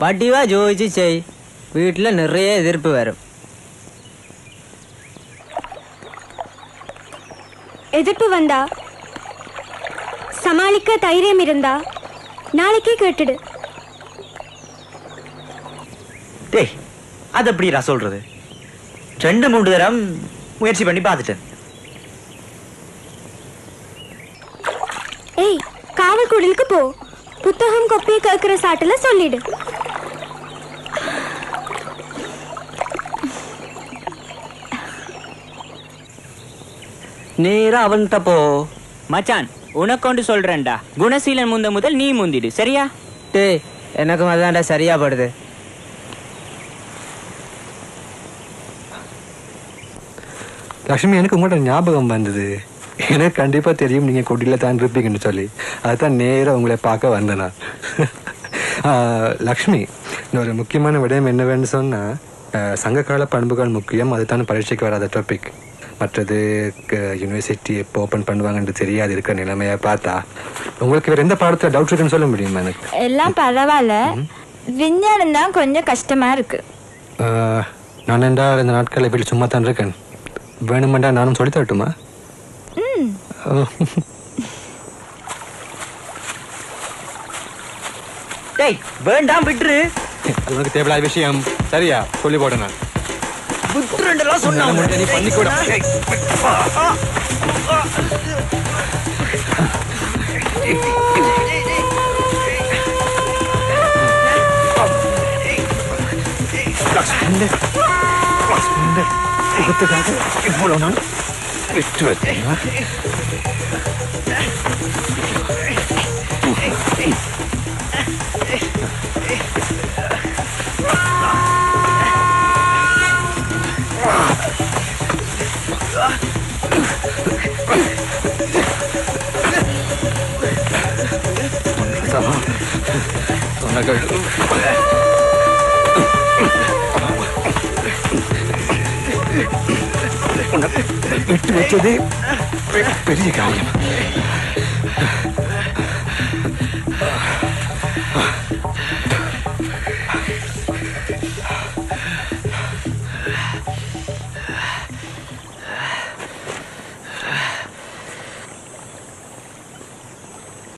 வடிவா ஜோதிச்சு செய். வீட்டில் நிறைய எதிர்ப்பு வரும். எதிர்ப்பு வந்தா சமாளிக்க தைரியம் இருந்தா நாளைக்கே கேட்டுடு. டேய், அது எப்படிடா சொல்றது? 2-3 தரம் முயற்சி பண்ணி பார்த்துட்டேன். ஏய், காவல் குடிலுக்கு போ. புத்தகம் கொப்பியை கேட்கிற சாட்டுல சொல்லிடு. நேரா அவன்கிட்ட போ. மச்சான், உனக்கொண்டு சொல்றேன்டா. குணசீலன் முந்த முதல் நீ முந்திடு, சரியா? டேய், எனக்கும் அதான்டா சரியா படுது. லக்ஷ்மி, எனக்கு உங்கள்கிட்ட ஞாபகம் வந்தது. எனக்கு கண்டிப்பாக தெரியும் நீங்கள் கொடியில் தான் இருப்பீங்கன்னு சொல்லி. அதுதான் நேராக உங்களை பார்க்க வந்தேன் நான். லக்ஷ்மி, இன்னொரு முக்கியமான விடயம் என்னவென்னு சொன்னால், சங்ககால பண்புகள் முக்கியம். அதுதான் பரீட்சைக்கு வராத டாபிக். மற்றது யூனிவர்சிட்டி எப்போ ஓப்பன் பண்ணுவாங்கன்னு தெரியாது இருக்கிற நிலைமையை பார்த்தா. உங்களுக்கு வேறு எந்த பாடத்தில் டவுட் இருக்குன்னு சொல்ல முடியுமா? எனக்கு எல்லாம் பரவாயில்ல, விஞ்ஞானம் தான் கொஞ்சம் கஷ்டமாக இருக்கு. நான் என்றால் இந்த நாட்களில் வீட்டில் சும்மா தான் இருக்கேன். வேணுமெண்டா நானும் சொல்லி தரட்டுமா? டேய், வேண்டாம், விட்டுரு. உனக்கு தேவையான விஷயம். சரியா சொல்லி போட நான் விட்டுருண்டெல்லாம் சொன்னாங்க. நீ பண்ணி கூட. இவ்வளவு நாள் விட்டு வச்சீங்களா? விட்டு வச்சது பெரிய காரியம்.